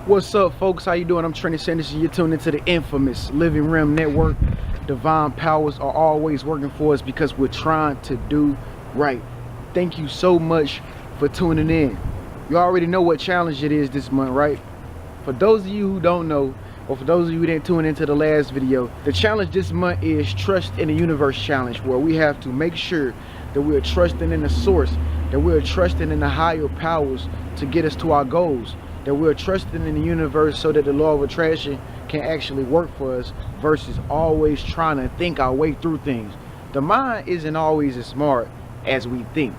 What's up, folks? How you doing? I'm Trenius, and you're tuned into the infamous Living Realm Network. Divine powers are always working for us because we're trying to do right. Thank you so much for tuning in. You already know what challenge it is this month, right? For those of you who don't know, or for those of you who didn't tune into the last video, the challenge this month is Trust in the Universe challenge, where we have to make sure that we're trusting in the source, that we're trusting in the higher powers to get us to our goals, that we're trusting in the universe so that the law of attraction can actually work for us versus always trying to think our way through things. The mind isn't always as smart as we think.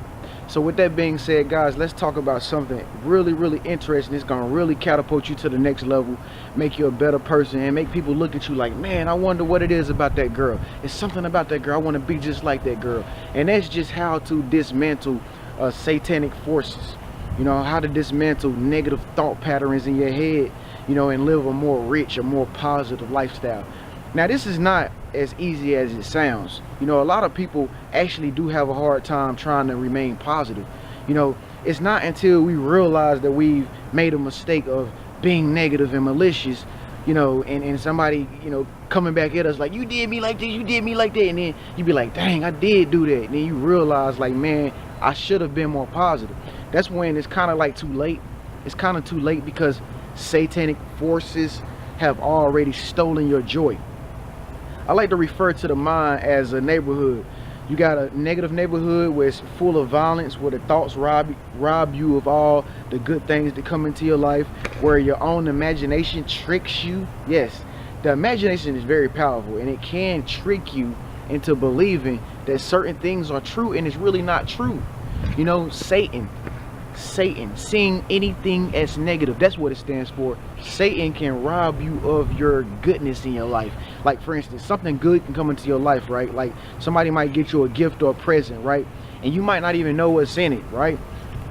So with that being said, guys, let's talk about something really interesting. It's gonna really catapult you to the next level, make you a better person, and make people look at you like, man, I wonder what it is about that girl. It's something about that girl. I want to be just like that girl. And that's just how to dismantle satanic forces. You know, how to dismantle negative thought patterns in your head, you know, and live a more rich, a more positive lifestyle. Now, this is not as easy as it sounds. You know, a lot of people actually do have a hard time trying to remain positive. You know, it's not until we realize that we've made a mistake of being negative and malicious, you know, and somebody, you know, coming back at us like, you did me like this, you did me like that, and then you be like, dang, I did do that. And then you realize like, man, I should have been more positive. That's when it's kind of like too late. It's kind of too late because satanic forces have already stolen your joy. I like to refer to the mind as a neighborhood. You got a negative neighborhood where it's full of violence, where the thoughts rob you of all the good things that come into your life, where your own imagination tricks you. Yes, the imagination is very powerful, and it can trick you into believing that certain things are true, and it's really not true. You know, Satan, seeing anything as negative, that's what it stands for. Satan can rob you of your goodness in your life. Like, for instance, something good can come into your life, right? Like somebody might get you a gift or a present, right? And you might not even know what's in it, right?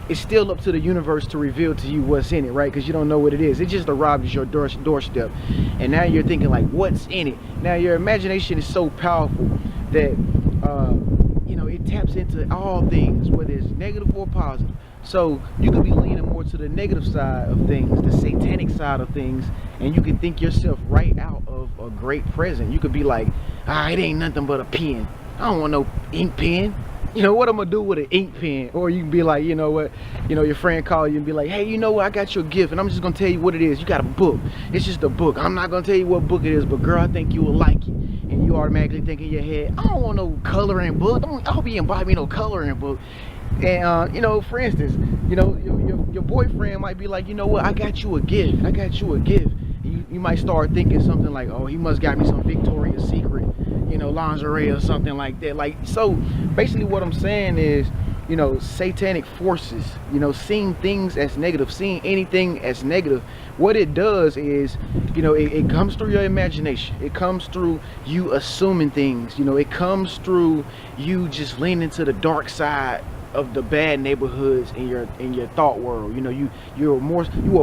It's still up to the universe to reveal to you what's in it, right? Because you don't know what it is. It just arrives your doorstep, and now you're thinking like, what's in it? Now your imagination is so powerful that you know, it taps into all things, whether it's negative or positive. So you could be leaning more to the negative side of things, the satanic side of things, and you can think yourself right out of a great present. You could be like, it ain't nothing but a pen. I don't want no ink pen. You know what I'm gonna do with an ink pen? Or you can be like, you know what, you know, your friend call you and be like, hey, you know what, I got you a gift, and I'm just gonna tell you what it is. You got a book. It's just a book. I'm not gonna tell you what book it is, but girl, I think you will like it. And you automatically think in your head, I don't want no coloring book. I hope you didn't buy me no coloring book. And you know, for instance, you know, your boyfriend might be like, you know what, I got you a gift. I got you a gift. You might start thinking something like, oh, he must got me some Victoria's Secret, you know, lingerie or something like that. Like, so basically what I'm saying is, you know, satanic forces, you know, seeing things as negative, seeing anything as negative, what it does is, you know, it comes through your imagination. It comes through you assuming things. You know, it comes through you just leaning to the dark side of the bad neighborhoods in your thought world. You know, you will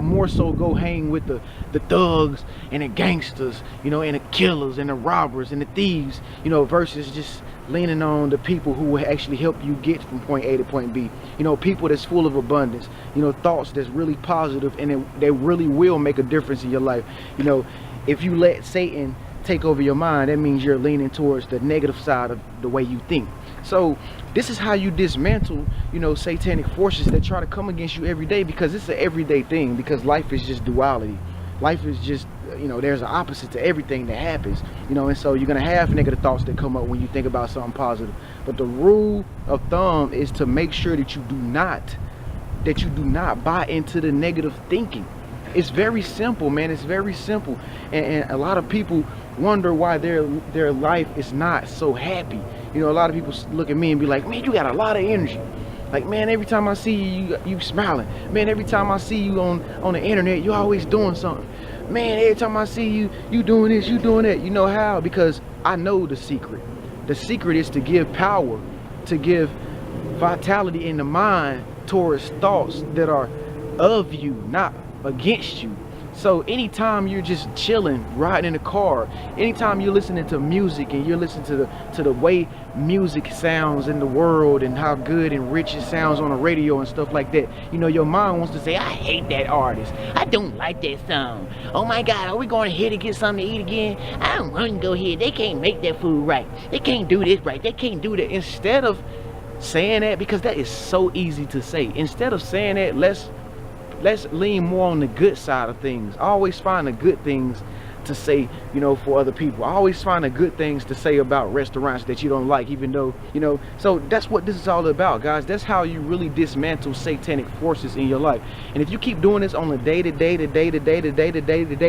more so go hang with the thugs and the gangsters, you know, and the killers and the robbers and the thieves, you know, versus just leaning on the people who will actually help you get from point A to point B. You know, people that's full of abundance, you know, thoughts that's really positive, and they really will make a difference in your life. You know, if you let Satan take over your mind, that means you're leaning towards the negative side of the way you think. So this is how you dismantle, you know, satanic forces that try to come against you every day, because it's an everyday thing, because life is just duality. Life is just, you know, there's an opposite to everything that happens, you know, and so you're going to have negative thoughts that come up when you think about something positive. But the rule of thumb is to make sure that you do not buy into the negative thinking. It's very simple, man. It's very simple. And a lot of people wonder why their life is not so happy. You know, a lot of people look at me and be like, man, you got a lot of energy. Like, man, every time I see you smiling. Man, every time I see you on the internet, you're always doing something. Man, every time I see you doing this, you doing that. You know how? Because I know the secret. The secret is to give power, to give vitality in the mind towards thoughts that are of you, not against you. So anytime you're just chilling, riding in the car, anytime you're listening to music and you're listening to the way music sounds in the world and how good and rich it sounds on the radio and stuff like that, you know, your mind wants to say, I hate that artist, I don't like that song, oh my God, are we going here to get something to eat again? I don't want to go here, they can't make that food right, they can't do this right, they can't do that. Instead of saying that, because that is so easy to say, instead of saying that, let's lean more on the good side of things. I always find the good things to say, you know, for other people. I always find the good things to say about restaurants that you don't like, even though, you know, so that's what this is all about, guys. That's how you really dismantle satanic forces in your life. And if you keep doing this on a day-to-day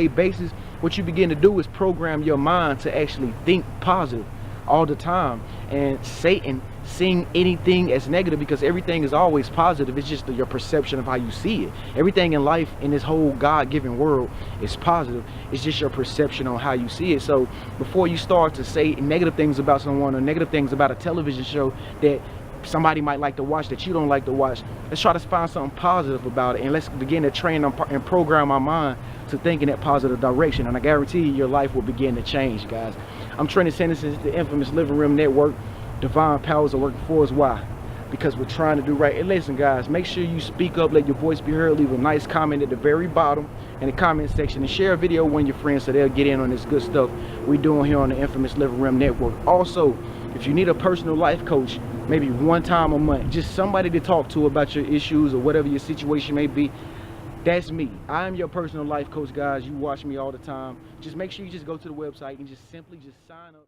basis, what you begin to do is program your mind to actually think positive all the time. And Satan seeing anything as negative, because everything is always positive. It's just your perception of how you see it. Everything in life, in this whole God-given world, is positive. It's just your perception on how you see it. So before you start to say negative things about someone or negative things about a television show that somebody might like to watch that you don't like to watch, let's try to find something positive about it, and let's begin to train and program our mind to think in that positive direction. And I guarantee you, your life will begin to change, guys. I'm Trenius, this is the infamous Living Room Network. Divine powers are working for us. Why? Because we're trying to do right. And listen, guys, make sure you speak up, let your voice be heard. Leave a nice comment at the very bottom in the comment section, and share a video with your friends so they'll get in on this good stuff we're doing here on the infamous Living Room Network. Also, if you need a personal life coach, maybe one time a month, just somebody to talk to about your issues or whatever your situation may be, that's me. I am your personal life coach, guys. You watch me all the time. Just make sure you just go to the website and just simply sign up.